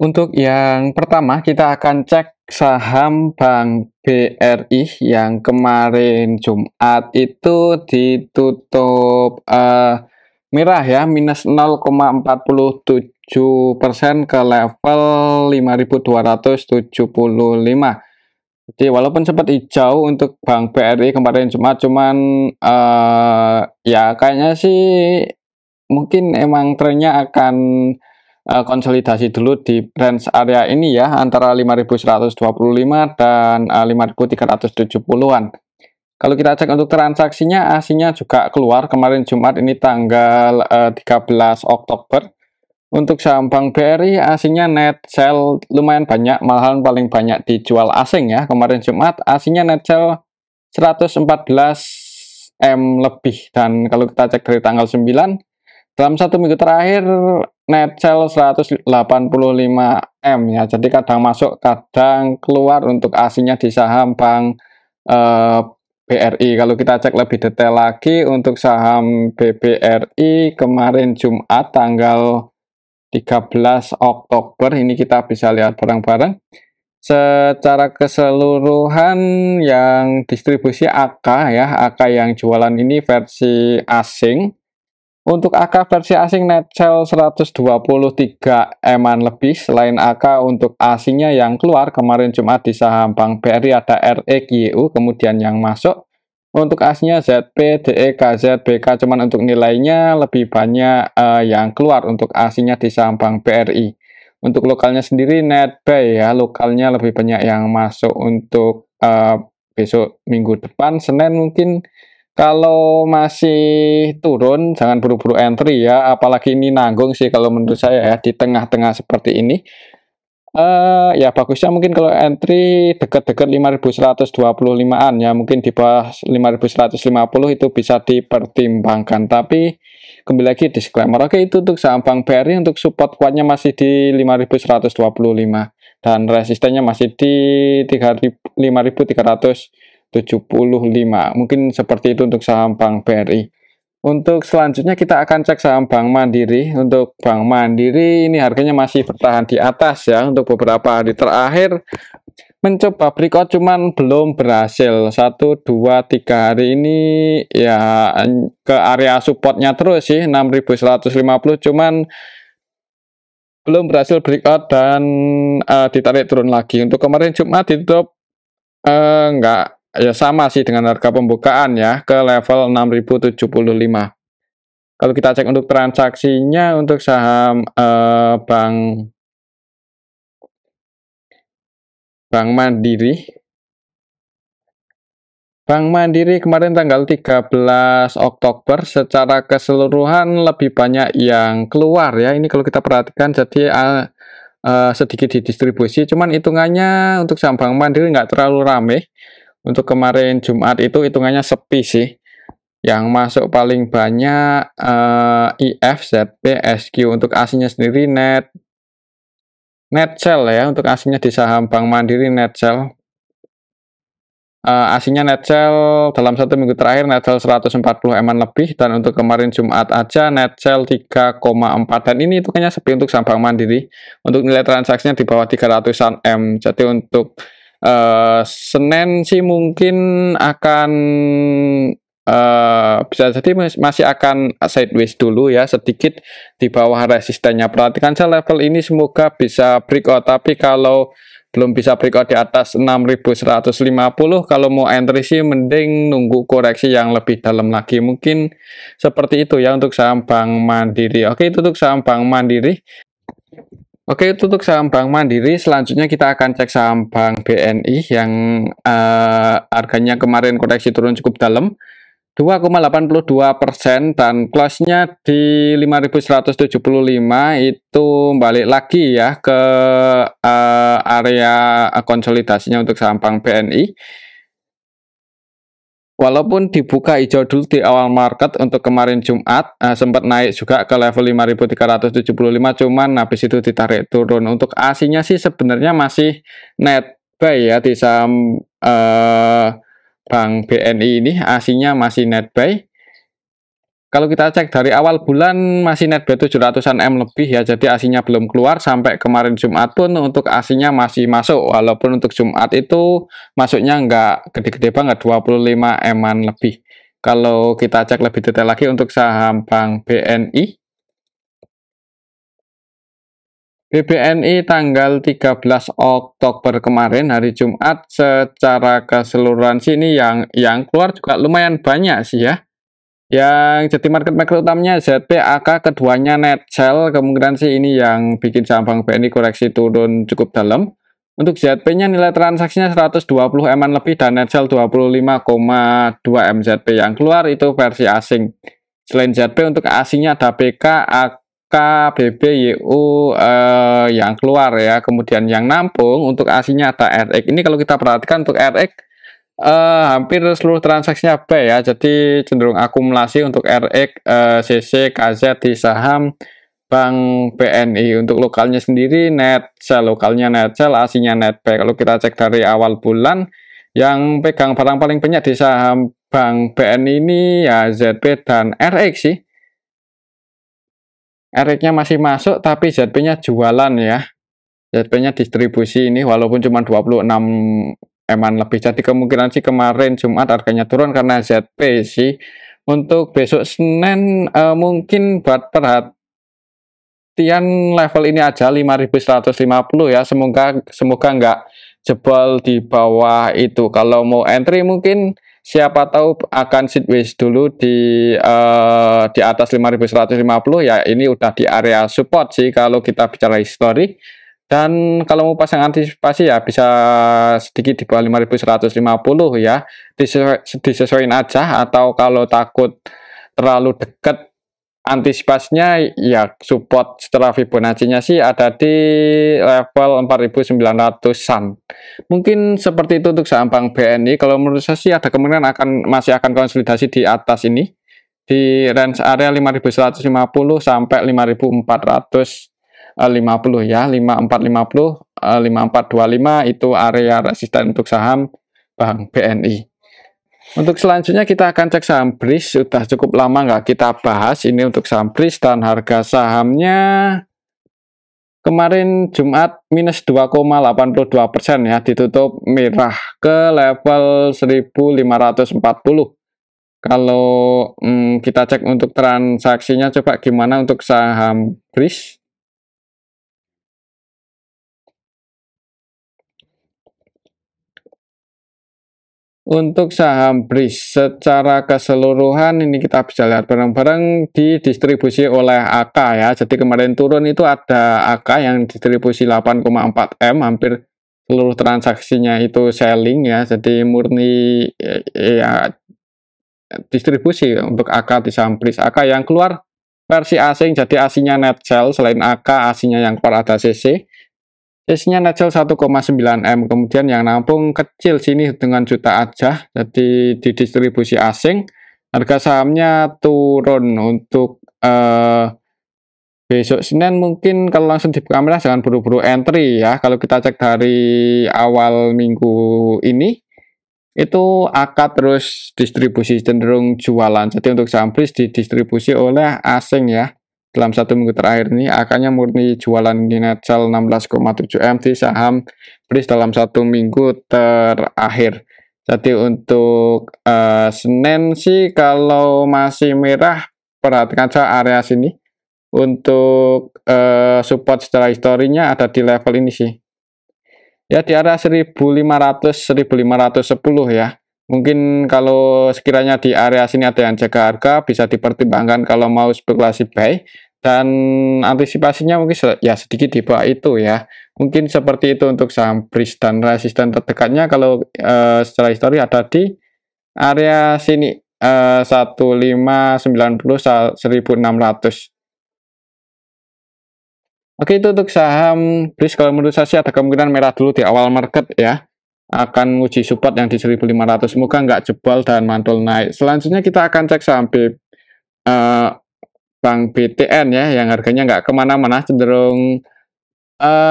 Untuk yang pertama, kita akan cek saham Bank BRI yang kemarin Jumat itu ditutup merah ya, minus 0,47% ke level 5.275. Jadi walaupun sempat hijau untuk Bank BRI kemarin Jumat, cuman ya kayaknya sih mungkin emang trennya akan konsolidasi dulu di range area ini ya, antara 5.125 dan 5.370-an. Kalau kita cek untuk transaksinya, ASINnya juga keluar kemarin Jumat ini tanggal 13 Oktober. Untuk saham Bank BRI, ASINnya net sell lumayan banyak, malahan paling banyak dijual asing ya. Kemarin Jumat, ASINnya net sell 114 M lebih. Dan kalau kita cek dari tanggal 9, dalam satu minggu terakhir net sell 185 M ya. Jadi kadang masuk, kadang keluar untuk ASINnya di saham Bank BRI. Kalau kita cek lebih detail lagi untuk saham BBRI kemarin Jumat tanggal 13 Oktober ini kita bisa lihat bareng-bareng. Secara keseluruhan yang distribusi AK ya, AK yang jualan ini versi asing. Untuk AK versi asing net sell 123 M-an lebih. Selain AK, untuk asingnya yang keluar kemarin Jumat di saham Bank BRI ada REGU, kemudian yang masuk untuk asnya ZP, DE, KZ, BK, cuman untuk nilainya lebih banyak yang keluar untuk asingnya di saham Bank BRI. Untuk lokalnya sendiri net buy ya, lokalnya lebih banyak yang masuk untuk besok minggu depan, Senin mungkin. Kalau masih turun, jangan buru-buru entry ya, apalagi ini nanggung sih kalau menurut saya ya, di tengah-tengah seperti ini. Ya bagusnya mungkin kalau entry dekat-dekat 5.125-an ya, mungkin di bawah 5.150 itu bisa dipertimbangkan. Tapi kembali lagi disclaimer, oke itu untuk saham Bank BRI, untuk support kuatnya masih di 5.125 dan resistennya masih di 5.375. Mungkin seperti itu untuk saham Bank BRI. Untuk selanjutnya kita akan cek saham Bank Mandiri. Untuk Bank Mandiri ini harganya masih bertahan di atas ya. Untuk beberapa hari terakhir mencoba breakout cuman belum berhasil. 1, 2, 3 hari ini ya ke area supportnya terus sih 6.150, cuman belum berhasil breakout dan ditarik turun lagi. Untuk kemarin Jumat ditutup enggak ya, sama sih dengan harga pembukaan ya, ke level 6.075. Kalau kita cek untuk transaksinya untuk saham Bank Mandiri kemarin tanggal 13 Oktober secara keseluruhan lebih banyak yang keluar ya. Ini kalau kita perhatikan jadi sedikit didistribusi, cuman hitungannya untuk saham Bank Mandiri nggak terlalu rame. Untuk kemarin Jumat itu hitungannya sepi sih. Yang masuk paling banyak IF, ZP, SQ. Untuk aslinya sendiri net sell ya, untuk aslinya di saham Bank Mandiri net sell. Aslinya net sell dalam satu minggu terakhir net sell 140 M-an lebih, dan untuk kemarin Jumat aja net sell 3,4, dan ini hitungannya sepi untuk saham Bank Mandiri. Untuk nilai transaksinya di bawah 300-an M. Jadi untuk Senin sih mungkin akan bisa jadi masih akan sideways dulu ya, sedikit di bawah resistennya. Perhatikan saya level ini, semoga bisa breakout, tapi kalau belum bisa breakout di atas 6.150, kalau mau entry sih mending nunggu koreksi yang lebih dalam lagi. Mungkin seperti itu ya untuk saham Bank Mandiri. Oke, itu untuk saham Bank Mandiri. Oke, itu untuk saham Bank Mandiri. Selanjutnya kita akan cek saham Bank BNI yang harganya kemarin koreksi turun cukup dalam, 2,82%, dan close-nya di 5.175. Itu balik lagi ya ke area konsolidasinya untuk saham Bank BNI. Walaupun dibuka hijau dulu di awal market untuk kemarin Jumat, sempat naik juga ke level 5.375, cuman habis itu ditarik turun. Untuk ASINnya sih sebenarnya masih net buy ya di saham Bank BNI ini, ASINnya masih net buy. Kalau kita cek dari awal bulan masih netbuy 700-an M lebih ya, jadi ASINya belum keluar. Sampai kemarin Jumat pun untuk ASINya masih masuk, walaupun untuk Jumat itu masuknya nggak gede-gede banget, 25 M-an lebih. Kalau kita cek lebih detail lagi untuk saham Bank BNI, BBNI tanggal 13 Oktober kemarin hari Jumat secara keseluruhan sini yang keluar juga lumayan banyak sih ya. Yang jadi market maker utamanya ZP, AK, keduanya net sell. Kemungkinan sih ini yang bikin saham Bank BNI koreksi turun cukup dalam. Untuk ZP-nya nilai transaksinya 120 M-an lebih dan net sell 25,2 M ZP. Yang keluar itu versi asing. Selain ZP, untuk asingnya ada PK, AK, BB, YU yang keluar ya. Kemudian yang nampung untuk asingnya ada RX. Ini kalau kita perhatikan untuk RX hampir seluruh transaksinya buy ya, jadi cenderung akumulasi untuk RX, CC, KZ di saham Bank BNI. Untuk lokalnya sendiri net sell, lokalnya net sell, aslinya net buy. Kalau kita cek dari awal bulan, yang pegang barang paling banyak di saham Bank BNI ini ya ZP dan RX sih. RX-nya masih masuk tapi ZP-nya jualan ya. ZP-nya distribusi ini walaupun cuma 26 M-an lebih. Jadi kemungkinan sih kemarin Jumat harganya turun karena ZP sih. Untuk besok Senin mungkin buat perhatian level ini aja 5.150 ya. Semoga nggak jebol di bawah itu. Kalau mau entry mungkin siapa tahu akan sideways dulu di atas 5.150 ya. Ini udah di area support sih kalau kita bicara histori. Dan kalau mau pasang antisipasi ya bisa sedikit di bawah 5.150 ya. Disesuaikan aja, atau kalau takut terlalu dekat antisipasinya ya support setelah Fibonacci-nya sih ada di level 4.900-an. Mungkin seperti itu untuk saham Bank BNI. Kalau menurut saya sih ada kemungkinan masih akan konsolidasi di atas ini. Di range area 5.150 sampai 5.450 ya, 5450, 5425 itu area resisten untuk saham Bank BNI. Untuk selanjutnya kita akan cek saham BRIS. Sudah cukup lama nggak kita bahas ini untuk saham BRIS, dan harga sahamnya kemarin Jumat minus 2,82% ya, ditutup merah ke level 1540. Kalau kita cek untuk transaksinya, coba gimana untuk saham BRIS. Untuk saham BRIS secara keseluruhan ini kita bisa lihat bareng-bareng didistribusi oleh AK ya. Jadi kemarin turun itu ada AK yang distribusi 8,4 M, hampir seluruh transaksinya itu selling ya. Jadi murni ya distribusi untuk AK di saham BRIS. AK yang keluar versi asing, jadi asingnya net sell. Selain AK, asingnya yang keluar ada CC. CC-nya net sell 1,9 M, kemudian yang nampung kecil sini dengan juta aja, jadi didistribusi asing. Harga sahamnya turun. Untuk besok Senin mungkin kalau langsung dibuka merah jangan buru-buru entry ya. Kalau kita cek dari awal minggu ini itu AK terus distribusi cenderung jualan. Jadi untuk saham BRIS didistribusi oleh asing ya. Dalam satu minggu terakhir ini AK-nya murni jualan di net sell 16,7 M di saham BRIS dalam satu minggu terakhir. Jadi untuk Senin sih kalau masih merah, perhatikan saja area sini. Untuk support secara historinya ada di level ini sih. Ya di area 1500-1510 ya. Mungkin kalau sekiranya di area sini ada yang jaga harga, bisa dipertimbangkan kalau mau spekulasi buy, dan antisipasinya mungkin ya sedikit di bawah itu ya. Mungkin seperti itu untuk saham BRIS, dan resisten terdekatnya kalau secara histori ada di area sini 1590-1600. Oke, itu untuk saham BRIS. Kalau menurut saya sih ada kemungkinan merah dulu di awal market ya. Akan uji support yang di 1500, semoga nggak jebol dan mantul naik. Selanjutnya kita akan cek saham Bank BTN ya, yang harganya nggak kemana-mana, cenderung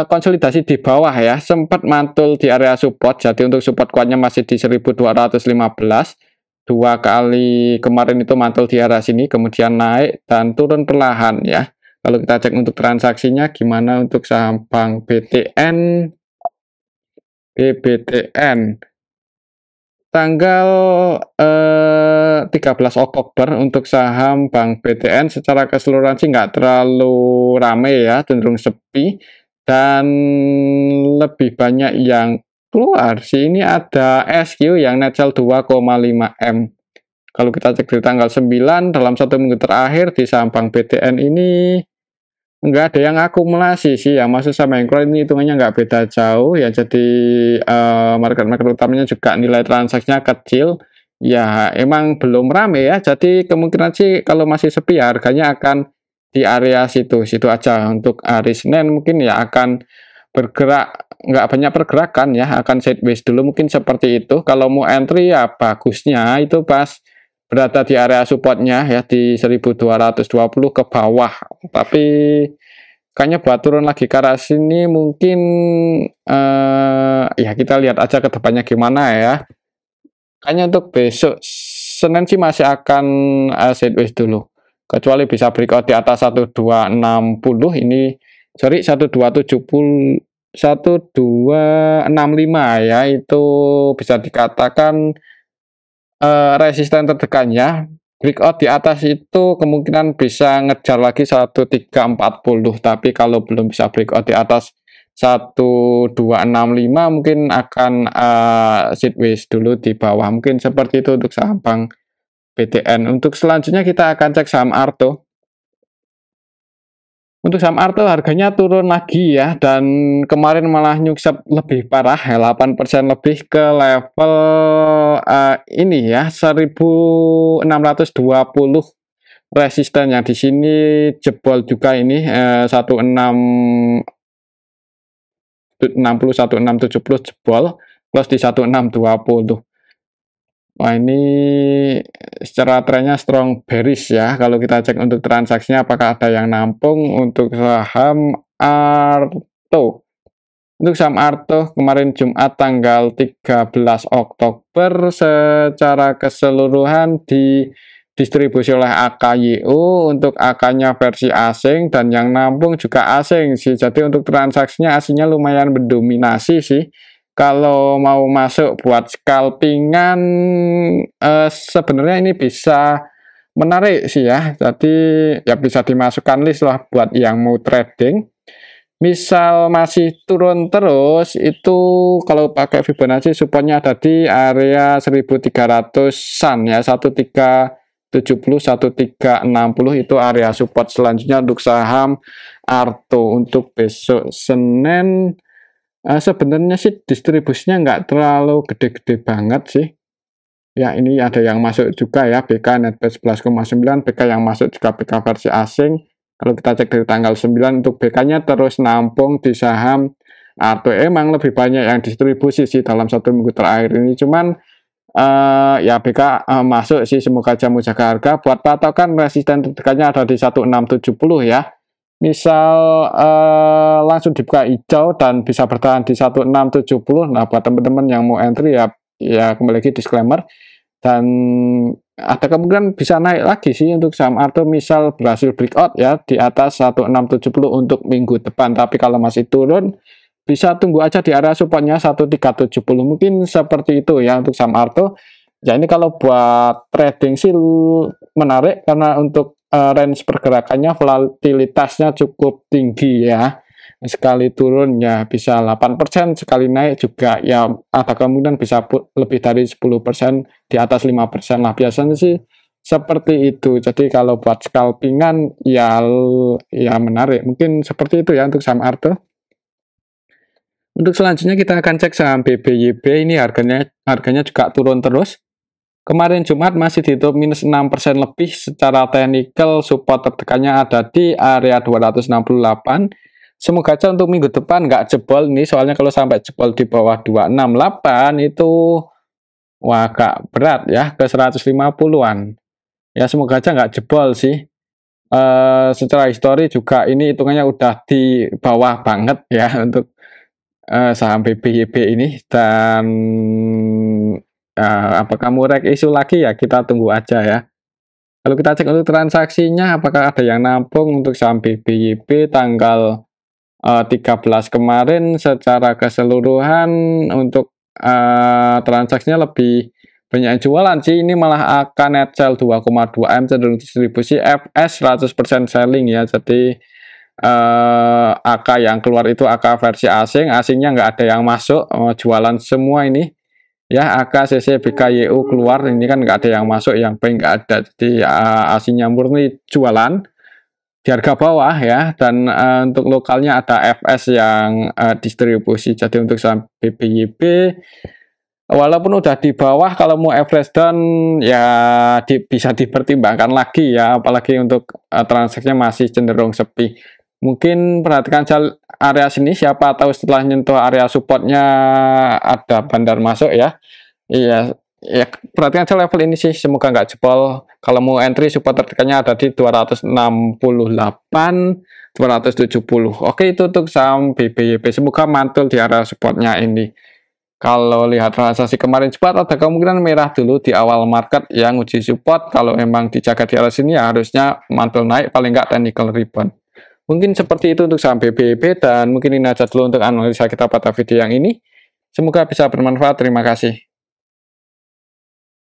konsolidasi di bawah ya, sempat mantul di area support. Jadi untuk support kuatnya masih di 1215, 2 kali kemarin itu mantul di arah sini, kemudian naik dan turun perlahan ya. Kalau kita cek untuk transaksinya gimana untuk saham Bank BBTN tanggal 13 Oktober untuk saham Bank BTN secara keseluruhan sih nggak terlalu rame ya, cenderung sepi dan lebih banyak yang keluar sih. Ini ada SQ yang net sell 2,5 M. Kalau kita cek di tanggal 9 dalam 1 minggu terakhir di saham Bank BTN ini nggak ada yang akumulasi sih ya, maksud sama yang ini hitungannya nggak beda jauh ya. Jadi market-market utamanya juga nilai transaksinya kecil ya, emang belum rame ya. Jadi kemungkinan sih kalau masih sepi ya harganya akan di area situ aja. Untuk hari Senin mungkin ya akan bergerak, nggak banyak pergerakan ya, akan sideways dulu mungkin seperti itu. Kalau mau entry ya bagusnya itu pas berada di area supportnya ya di 1220 ke bawah, tapi kayaknya buat turun lagi ke arah sini mungkin ya kita lihat aja ke depannya gimana ya. Kayaknya untuk besok Senin sih masih akan sideways dulu, kecuali bisa breakout di atas 1260 ini, sorry 1270 1265 ya, itu bisa dikatakan resisten terdekatnya. Breakout di atas itu kemungkinan bisa ngejar lagi 1340, tapi kalau belum bisa breakout di atas 1265 mungkin akan sideways dulu di bawah, mungkin seperti itu untuk saham Bank BTN. Untuk selanjutnya kita akan cek saham Arto. Untuk saham Arto harganya turun lagi ya, dan kemarin malah nyuksep lebih parah ya, 8% lebih ke level ini ya 1620 resisten yang di sini jebol juga ini 1670 jebol, plus di 1620. Wah, ini secara trennya strong bearish ya. Kalau kita cek untuk transaksinya apakah ada yang nampung untuk saham Arto. Untuk saham Arto kemarin Jumat tanggal 13 Oktober secara keseluruhan didistribusi oleh AKYU. Untuk AK-nya versi asing dan yang nampung juga asing sih. Jadi untuk transaksinya aslinya lumayan mendominasi sih. Kalau mau masuk buat scalpingan sebenarnya ini bisa menarik sih ya. Jadi ya bisa dimasukkan list lah buat yang mau trading. Misal masih turun terus itu kalau pakai Fibonacci supportnya ada di area 1300-an ya, 1370 1360 itu area support selanjutnya untuk saham Arto. Untuk besok Senin sebenarnya sih distribusinya nggak terlalu gede-gede banget sih ya. Ini ada yang masuk juga ya, BK netbet 11,9, BK yang masuk juga BK versi asing. Kalau kita cek dari tanggal 9 untuk BK-nya terus nampung di saham Arto, emang lebih banyak yang distribusi sih dalam 1 minggu terakhir ini. Cuman ya BK masuk sih, semoga aja mau jaga harga. Buat patokan resisten terdekatnya ada di 1670 ya. Misal langsung dibuka hijau dan bisa bertahan di 1670. Nah, buat teman-teman yang mau entry ya kembali lagi disclaimer, dan ada kemungkinan bisa naik lagi sih untuk saham Arto misal berhasil breakout ya di atas 1670 untuk minggu depan. Tapi kalau masih turun bisa tunggu aja di area supportnya 1370, mungkin seperti itu ya untuk saham Arto. Ya ini kalau buat trading sih menarik karena untuk range pergerakannya volatilitasnya cukup tinggi ya. Sekali turun ya bisa 8%, sekali naik juga ya ada kemungkinan bisa lebih dari 10%, di atas 5% lah biasanya sih seperti itu. Jadi kalau buat scalpingan ya menarik, mungkin seperti itu ya untuk saham Arto. Untuk selanjutnya kita akan cek saham BBYB. Ini harganya juga turun terus. Kemarin Jumat masih ditutup minus 6% lebih. Secara teknikal support tertekannya ada di area 268. Semoga aja untuk minggu depan nggak jebol nih, soalnya kalau sampai jebol di bawah 268 itu wah agak berat ya, ke 150-an. Ya semoga aja nggak jebol sih. Secara histori juga ini hitungannya udah di bawah banget ya untuk saham BBYB ini, dan apakah mau rek isu lagi ya kita tunggu aja ya. Lalu kita cek untuk transaksinya, apakah ada yang nampung untuk saham BBYP tanggal 13 kemarin. Secara keseluruhan untuk transaksinya lebih banyak jualan sih, ini malah akan net sell 2,2 M, cenderung distribusi FS 100% selling ya. Jadi AK yang keluar itu AK versi asingnya nggak ada yang masuk, jualan semua ini ya. AK CC BKYU keluar, ini kan nggak ada yang masuk, yang buy nggak ada, jadi asingnya murni jualan di harga bawah ya. Dan untuk lokalnya ada FS yang distribusi. Jadi untuk saham BBYP walaupun udah di bawah, kalau mau average down ya bisa dipertimbangkan lagi ya, apalagi untuk transaksinya masih cenderung sepi. Mungkin perhatikan area sini, siapa tahu setelah nyentuh area supportnya ada bandar masuk ya. Iya, ya perhatikan aja level ini sih, semoga nggak jebol. Kalau mau entry, support tertekannya ada di 268, 270. Oke, itu untuk saham BBYP, semoga mantul di area supportnya ini. Kalau lihat transaksi kemarin cepat, ada kemungkinan merah dulu di awal market yang uji support. Kalau memang dijaga di area sini ya harusnya mantul naik, paling nggak technical rebound. Mungkin seperti itu untuk saham BBYP, dan mungkin ini aja dulu untuk analisa kita pada video yang ini. Semoga bisa bermanfaat. Terima kasih.